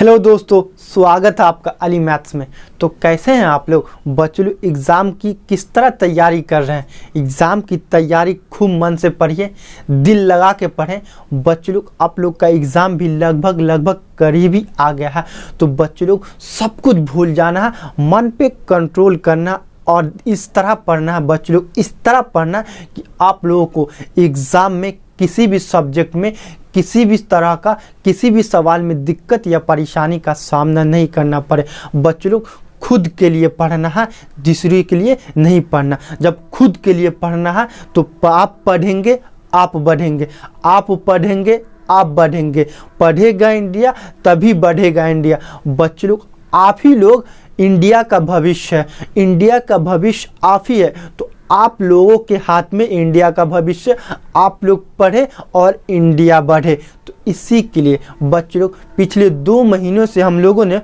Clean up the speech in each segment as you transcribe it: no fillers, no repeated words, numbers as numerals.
Hello दोस्तों, स्वागत है आपका अली मैथ्स में। तो कैसे हैं आप लोग बच्चों लोग? एग्ज़ाम की किस तरह तैयारी कर रहे हैं? एग्ज़ाम की तैयारी खूब मन से पढ़िए, दिल लगा के पढ़ें बच्चों लोग। आप लोग का एग्ज़ाम भी लगभग करीब ही आ गया है। तो बच्चों लोग सब कुछ भूल जाना है, मन पे कंट्रोल करना और इस तरह पढ़ना है बच्चों लोग, इस तरह पढ़ना कि आप लोगों को एग्ज़ाम में किसी भी सब्जेक्ट में किसी भी तरह का किसी भी सवाल में दिक्कत या परेशानी का सामना नहीं करना पड़े। बच्चों लोग खुद के लिए पढ़ना है, दूसरे के लिए नहीं पढ़ना। जब खुद के लिए पढ़ना है तो आप पढ़ेंगे, आप बढ़ेंगे, आप पढ़ेंगे, आप बढ़ेंगे। पढ़ेगा इंडिया तभी बढ़ेगा इंडिया। बच्चों लोग आप ही लोग इंडिया का भविष्य है, इंडिया का भविष्य आप ही है। तो आप लोगों के हाथ में इंडिया का भविष्य, आप लोग पढ़े और इंडिया बढ़े। तो इसी के लिए बच्चों लोग पिछले 2 महीनों से हम लोगों ने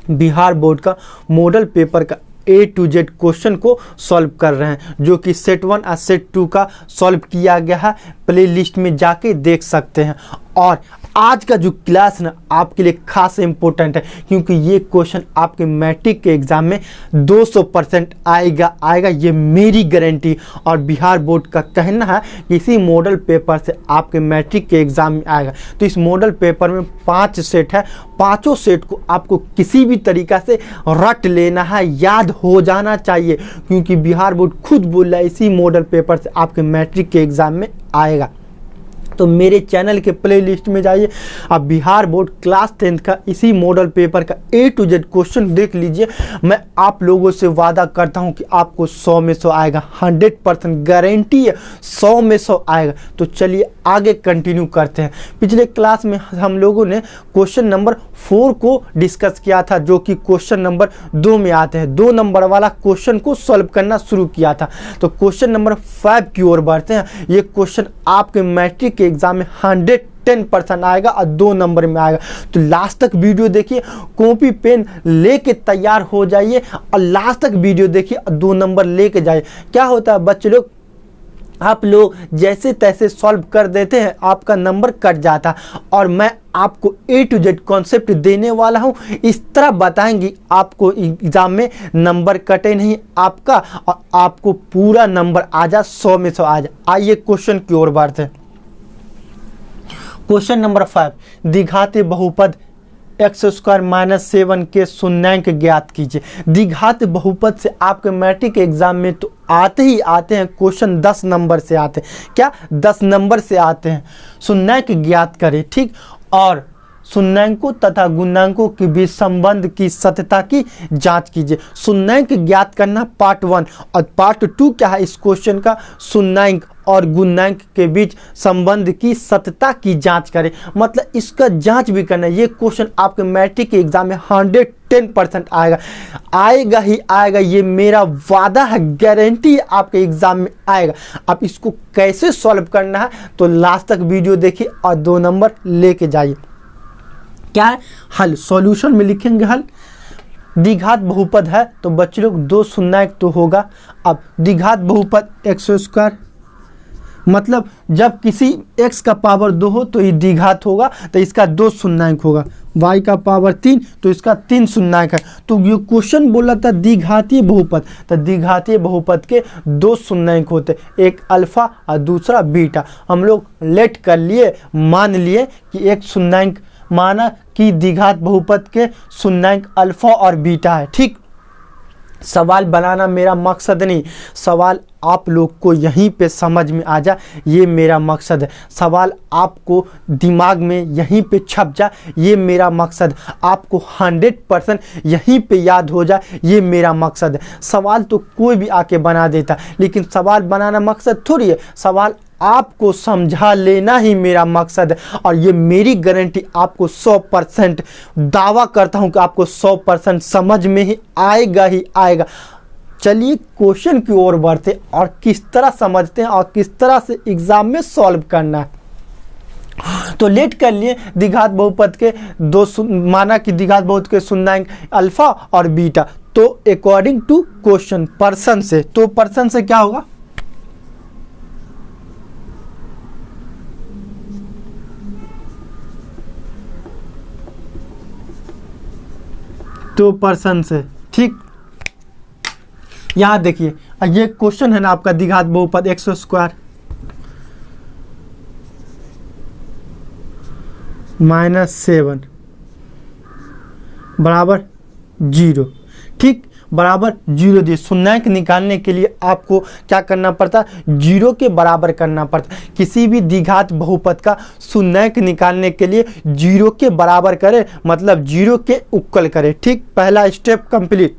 बिहार बोर्ड का मॉडल पेपर का A to Z क्वेश्चन को सॉल्व कर रहे हैं, जो कि सेट 1 और सेट 2 का सॉल्व किया गया है। प्ले लिस्ट में जाके देख सकते हैं। और आज का जो क्लास ना आपके लिए खास इंपॉर्टेंट है, क्योंकि ये क्वेश्चन आपके मैट्रिक के एग्ज़ाम में 200% आएगा, ये मेरी गारंटी। और बिहार बोर्ड का कहना है कि इसी मॉडल पेपर से आपके मैट्रिक के एग्ज़ाम में आएगा। तो इस मॉडल पेपर में 5 सेट है, पाँचों सेट को आपको किसी भी तरीक़ा से रट लेना है, याद हो जाना चाहिए, क्योंकि बिहार बोर्ड खुद बोल रहा है इसी मॉडल पेपर से आपके मैट्रिक के एग्ज़ाम में आएगा। तो मेरे चैनल के प्ले लिस्ट में जाइए, आप बिहार बोर्ड क्लास 10th का इसी मॉडल पेपर का A to Z क्वेश्चन देख लीजिए। मैं आप लोगों से वादा करता हूं कि आपको 100 में 100 आएगा, 100% गारंटी है, 100 में 100 आएगा। तो चलिए आगे कंटिन्यू करते हैं। पिछले क्लास में हम लोगों ने क्वेश्चन नंबर 4 को डिस्कस किया था, जो कि क्वेश्चन नंबर 2 में आते हैं। 2 नंबर वाला क्वेश्चन को सॉल्व करना शुरू किया था। तो क्वेश्चन नंबर 5 की ओर बढ़ते हैं। ये क्वेश्चन आपके मैट्रिक के एग्जाम में 110% आएगा और 2 नंबर में आएगा। तो लास्ट तक वीडियो देखिए, कॉपी पेन लेके तैयार हो जाइए और लास्ट तक वीडियो देखिए और 2 नंबर लेके जाइए। क्या होता है बच्चे लोग, आप लोग जैसे तैसे सॉल्व कर देते हैं, आपका नंबर कट जाता है। और मैं आपको A to Z कॉन्सेप्ट देने वाला हूं, इस तरह बताएंगे आपको एग्जाम में नंबर कटे नहीं आपका, और आपको पूरा नंबर आ जा, 100 में 100 आ जा। आइए क्वेश्चन की ओर बढ़ते हैं। क्वेश्चन नंबर 5, द्विघाती बहुपद x² - 7 के शून्यांक ज्ञात कीजिए। द्विघात बहुपद से आपके मैट्रिक एग्जाम में तो आते ही आते हैं क्वेश्चन, 10 नंबर से आते हैं। क्या 10 नंबर से आते हैं? शून्यांक ज्ञात करें, ठीक। और शून्यांकों तथा गुणांकों के बीच संबंध की सत्यता की जांच कीजिए। शून्यांक ज्ञात करना पार्ट 1, और पार्ट 2 क्या है इस क्वेश्चन का? शून्यांक और गुणांक के बीच संबंध की सत्यता की जांच करें, मतलब इसका जांच भी करना है। ये क्वेश्चन आपके मैट्रिक के एग्जाम में 110% आएगा ही आएगा, ये मेरा वादा है, गारंटी आपके एग्जाम में आएगा। अब इसको कैसे सॉल्व करना है तो लास्ट तक वीडियो देखिए और 2 नंबर लेके जाइए। क्या है हल? सॉल्यूशन में लिखेंगे हल। द्विघात बहुपद है तो बच्चे लोग 2 शून्यांक तो होगा। अब द्विघात बहुपद x², मतलब जब किसी x का पावर 2 हो तो ये द्विघात होगा, तो इसका 2 शून्यांक होगा। y का पावर 3 तो इसका 3 शून्यांक है। तो ये क्वेश्चन बोला था द्विघातीय बहुपद, तो द्विघातीय बहुपद के 2 शून्यांक होते, एक अल्फा और दूसरा बीटा। हम लोग लेट कर लिए, मान लिए कि एक शून्यांक माना कि द्विघात बहुपद के शून्यांक अल्फा और बीटा है, ठीक। सवाल बनाना मेरा मकसद नहीं, सवाल आप लोग को यहीं पे समझ में आ जा, ये मेरा मकसद है। सवाल आपको दिमाग में यहीं पे छप जा, ये मेरा मकसद। आपको 100% यहीं पे याद हो जा, ये मेरा मकसद है। सवाल तो कोई भी आके बना देता, लेकिन सवाल बनाना मकसद थोड़ी है। सवाल आपको समझा लेना ही मेरा मकसद है। और ये मेरी गारंटी, आपको 100% दावा करता हूं कि आपको 100% समझ में ही आएगा। चलिए क्वेश्चन की ओर बढ़ते और किस तरह समझते हैं और किस तरह से एग्जाम में सॉल्व करना है। तो लेट कर लिए द्विघात बहुपद के 2 माना कि द्विघात बहुपद के शून्यांक अल्फा और बीटा। तो अकॉर्डिंग टू क्वेश्चन पर्सन से, तो पर्सन से क्या होगा? तो पर्सन से। ठीक, यहाँ देखिए ये क्वेश्चन है ना आपका, द्विघात बहुपद x² -7 बराबर 0। ठीक, बराबर 0 दिए। शून्याङ्क निकालने के लिए आपको क्या करना पड़ता है, 0 के बराबर करना पड़ता है। किसी भी द्विघात बहुपद का शून्याङ्क निकालने के लिए 0 के बराबर करें, मतलब 0 के उक्कल करें। ठीक, पहला स्टेप कंप्लीट।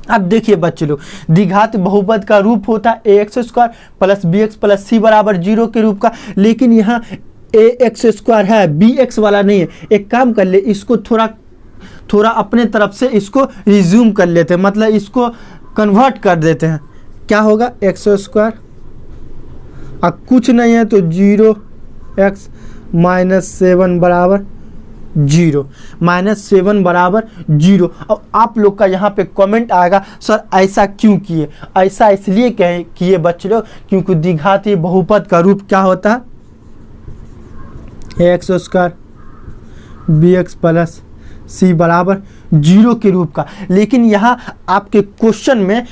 अब देखिए बच्चों लोग, द्विघात बहुपद का रूप होता है ax² + bx + c बराबर 0 के रूप का, लेकिन यहाँ ax² है, bx वाला नहीं है। एक काम कर ले, इसको थोड़ा अपने तरफ से इसको रिज्यूम कर लेते हैं, मतलब इसको कन्वर्ट कर देते हैं। क्या होगा, x², अब कुछ नहीं है तो 0x -7 बराबर 0, -7 बराबर 0। अब आप लोग का यहाँ पे कमेंट आएगा, सर ऐसा क्यों किए? ऐसा इसलिए किए बच्चे लोग, क्योंकि द्विघाती बहुपद का रूप क्या होता है, ax² bx + c बराबर 0 के रूप का। लेकिन यहाँ आपके क्वेश्चन में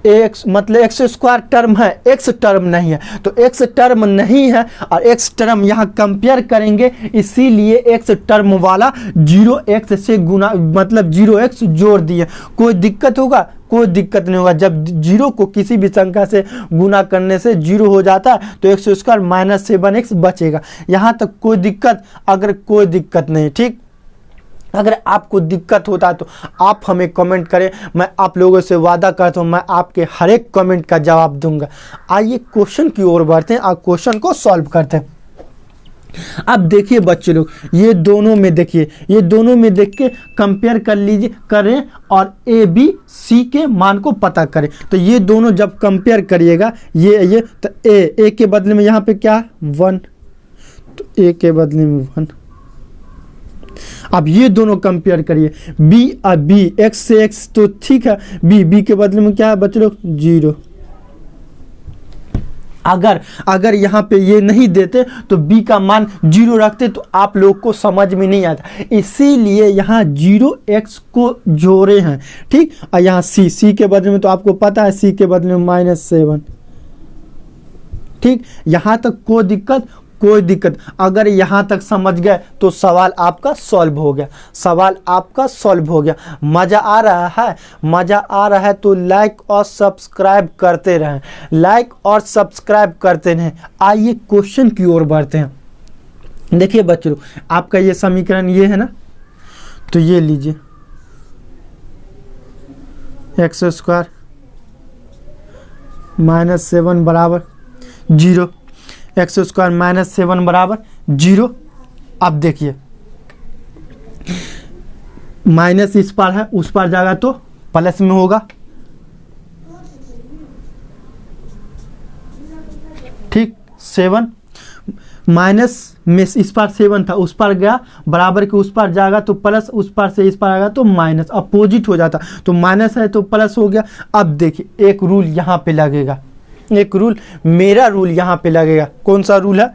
x मतलब x² टर्म है, x टर्म नहीं है। तो x टर्म नहीं है और x टर्म यहाँ कंपेयर करेंगे, इसीलिए x टर्म वाला 0x से गुना, मतलब 0x जोड़ दिए। कोई दिक्कत होगा? कोई दिक्कत नहीं होगा। जब 0 को किसी भी संख्या से गुना करने से 0 हो जाता है तो x² -7x बचेगा। यहाँ तक कोई दिक्कत? अगर कोई दिक्कत नहीं, ठीक। अगर आपको दिक्कत होता है तो आप हमें कमेंट करें, मैं आप लोगों से वादा करता हूँ मैं आपके हर एक कमेंट का जवाब दूंगा। आइए क्वेश्चन की ओर बढ़ते हैं और क्वेश्चन को सॉल्व करते हैं। अब देखिए बच्चे लोग, ये दोनों में देखिए, ये दोनों में देख के कंपेयर कर लीजिए, करें और ए बी सी के मान को पता करें। तो ये दोनों जब कंपेयर करिएगा, ये तो ए के बदले में यहाँ पे क्या 1, तो ए के बदले में 1। अब ये दोनों कंपेयर करिए, b और b, x से x तो ठीक है, b के बदले में क्या है बच्चे लोग 0। अगर यहाँ पे ये नहीं देते तो b का मान 0 रखते तो आप लोग को समझ में नहीं आता, इसीलिए यहाँ 0x को जोड़े हैं। ठीक, और यहाँ c के बदले में तो आपको पता है c के बदले में -7। ठीक, यहाँ तक कोई दिक्कत। अगर यहाँ तक समझ गए तो सवाल आपका सॉल्व हो गया, सवाल आपका सॉल्व हो गया। मज़ा आ रहा है? मज़ा आ रहा है तो लाइक और सब्सक्राइब करते रहें, लाइक और सब्सक्राइब करते रहें। आइए क्वेश्चन की ओर बढ़ते हैं। देखिए बच्चों, आपका ये समीकरण ये है ना, तो ये लीजिए x² -7 बराबर 0, x² -7 बराबर 0। अब देखिए माइनस इस पार है, उस पार जाएगा तो प्लस में होगा। ठीक, 7 माइनस में इस पार 7 था, उस पार गया, बराबर के उस पार जाएगा तो प्लस, उस पार से इस पार आएगा तो माइनस, अपोजिट हो जाता। तो माइनस है तो प्लस हो गया। अब देखिए एक रूल यहाँ पे लगेगा, एक रूल, मेरा रूल यहाँ पे लगेगा। कौन सा रूल है?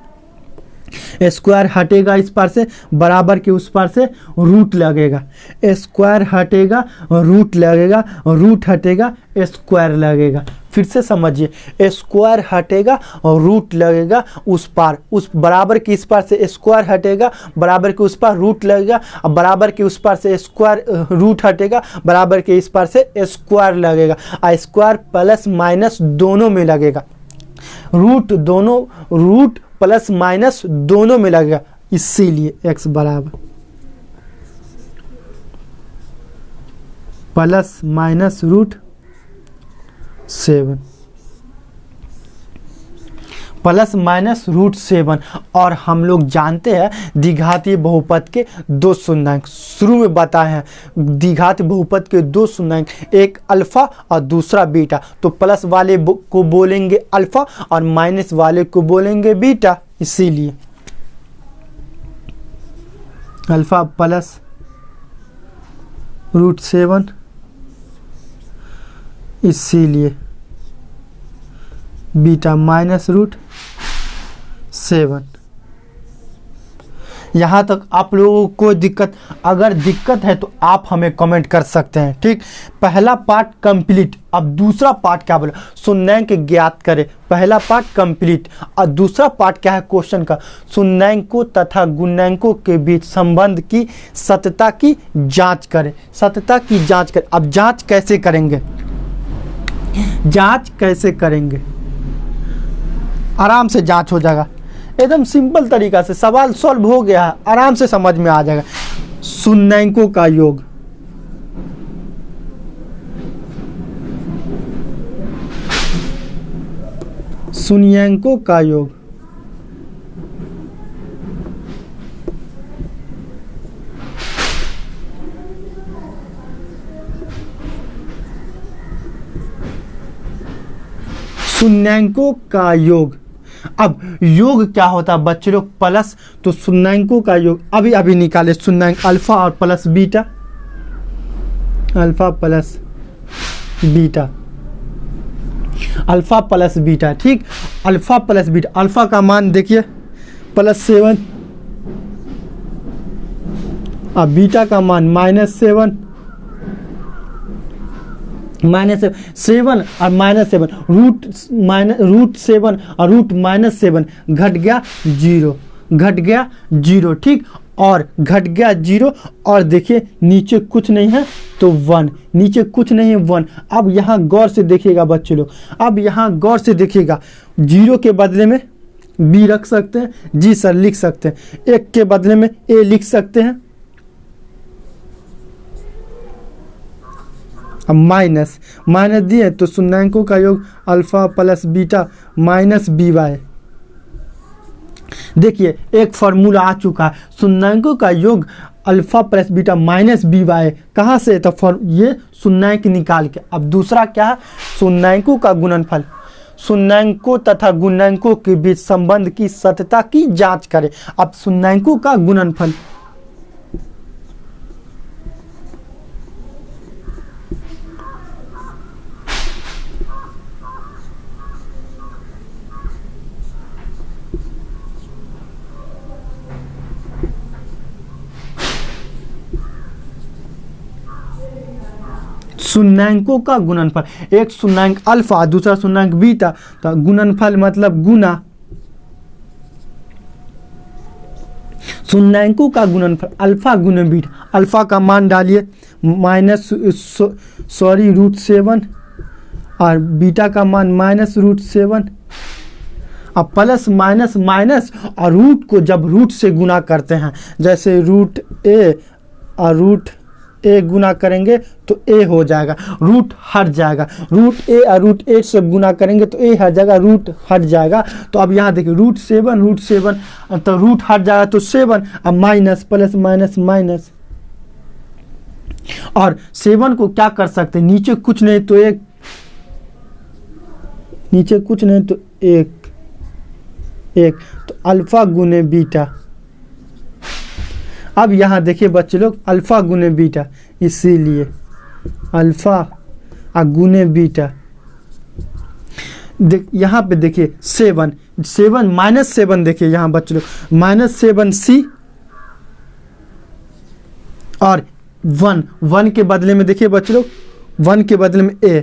स्क्वायर हटेगा इस पार से, बराबर के उस पार से रूट लगेगा। स्क्वायर हटेगा रूट लगेगा, रूट हटेगा स्क्वायर लगेगा। फिर से समझिए, स्क्वायर हटेगा और रूट लगेगा उस पार, उस बराबर के इस पार से स्क्वायर हटेगा, बराबर के उस पार रूट लगेगा, और बराबर के उस पार से स्क्वायर रूट हटेगा, बराबर के इस पार से स्क्वायर लगेगा। और स्क्वायर प्लस माइनस दोनों में लगेगा, रूट दोनों, रूट प्लस माइनस दोनों में लगेगा, इसीलिए x बराबर प्लस माइनस √7, प्लस माइनस √7। और हम लोग जानते हैं द्विघातीय बहुपद के दो शून्याङ्क, शुरू में बताए हैं द्विघातीय बहुपद के दो शून्याङ्क, एक अल्फा और दूसरा बीटा। तो प्लस वाले को बोलेंगे अल्फा और माइनस वाले को बोलेंगे बीटा, इसीलिए अल्फा प्लस √7, इसीलिए बीटा माइनस √7। यहाँ तक आप लोगों को कोई दिक्कत, अगर दिक्कत है तो आप हमें कमेंट कर सकते हैं। ठीक, पहला पार्ट कंप्लीट। अब दूसरा पार्ट क्या बोला, शून्यांक ज्ञात करें। पहला पार्ट कंप्लीट और दूसरा पार्ट क्या है क्वेश्चन का, शून्यांकों तथा गुणांकों के बीच संबंध की सत्यता की जांच करें। सत्यता की जांच करें। अब जांच कैसे करेंगे, जांच कैसे करेंगे, आराम से जांच हो जाएगा, एकदम सिंपल तरीका से सवाल सॉल्व हो गया है, आराम से समझ में आ जाएगा। शून्यांकों का योग, शून्यांकों का योग शून्यांकों का योग। अब योग क्या होता है बच्चे लोग, प्लस, तो शून्यांकों का योग अभी अभी निकाले, शून्यांक अल्फा और plus beta, alpha plus beta, alpha plus beta. ठीक, अल्फा प्लस बीटा, अल्फा का मान देखिए +7 और बीटा का मान -7, -7 और -7, √7 और √-7 घट गया 0, घट गया 0। ठीक, और घट गया 0 और देखिए नीचे कुछ नहीं है तो 1, नीचे कुछ नहीं है 1। अब यहाँ गौर से देखिएगा बच्चे लोग, अब यहाँ गौर से देखिएगा, 0 के बदले में b रख सकते हैं, जी सर लिख सकते हैं, 1 के बदले में a लिख सकते हैं, अब माइनस दिए तो शून्यांकों का योग अल्फा प्लस बीटा -by। देखिए एक फॉर्मूला आ चुका है, शून्यांकों का योग अल्फा प्लस बीटा -by। कहाँ से, तो ये शून्यांक निकाल के। अब दूसरा क्या है, शून्यांकों का गुणनफल, शून्यांकों तथा गुणांकों के बीच संबंध की सत्यता की जांच करें। अब शून्यांकों का गुणनफल, शून्यांकों का गुणनफल, एक शून्यांक अल्फा दूसरा शून्यांक बीटा, तो गुणनफल मतलब गुना, शून्यांकों का गुणनफल अल्फा गुना बीटा। अल्फा का मान डालिए √7 और बीटा का मान -√7। अब प्लस माइनस माइनस और रूट को जब रूट से गुना करते हैं, जैसे √a और √a गुना करेंगे तो a हो जाएगा, रूट हट जाएगा, √a और √8 से गुना करेंगे तो a हट जाएगा, रूट हट जाएगा। तो अब यहाँ देखिए √7 तो रूट हट जाएगा तो 7, अब माइनस प्लस माइनस माइनस, और 7 को क्या कर सकते हैं, नीचे कुछ नहीं तो 1, नीचे कुछ नहीं तो 1, तो अल्फा गुने बीटा। अब यहाँ देखिए बच्चे लोग अल्फा गुने बीटा, इसीलिए अल्फा और गुने बीटा। यहाँ पे देखिए 7 -7 देखिए यहाँ बच्चे लोग -7c और 1 के बदले में देखिए बच्चे लोग 1 के बदले में a।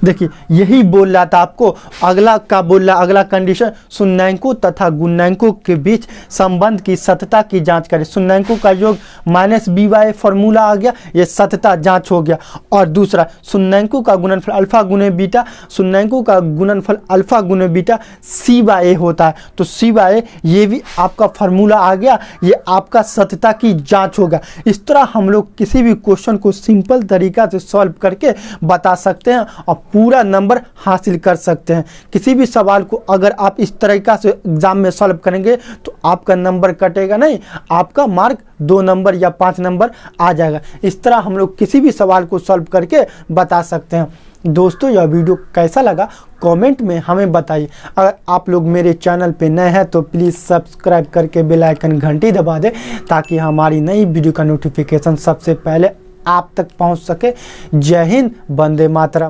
देखिए यही बोल रहा था आपको, अगला क्या बोल रहा, अगला कंडीशन शून्यांकों तथा गुणांकों के बीच संबंध की सत्यता की जांच करें। शून्यांकों का योग -by फॉर्मूला आ गया, ये सत्यता जांच हो गया। और दूसरा शून्यांकों का गुणनफल अल्फा गुने बीटा, शून्यांकों का गुणनफल अल्फा गुने बीटा c/a होता है, तो c/a ये भी आपका फॉर्मूला आ गया, ये आपका सत्यता की जाँच होगा। इस तरह हम लोग किसी भी क्वेश्चन को सिंपल तरीका से सॉल्व करके बता सकते हैं और पूरा नंबर हासिल कर सकते हैं। किसी भी सवाल को अगर आप इस तरीका से एग्जाम में सॉल्व करेंगे तो आपका नंबर कटेगा नहीं, आपका मार्क 2 नंबर या 5 नंबर आ जाएगा। इस तरह हम लोग किसी भी सवाल को सॉल्व करके बता सकते हैं। दोस्तों यह वीडियो कैसा लगा कमेंट में हमें बताइए। अगर आप लोग मेरे चैनल पे नए हैं तो प्लीज़ सब्सक्राइब करके बेल आइकन घंटी दबा दें, ताकि हमारी नई वीडियो का नोटिफिकेशन सबसे पहले आप तक पहुंच सके। जय हिंद, वंदे मातरम।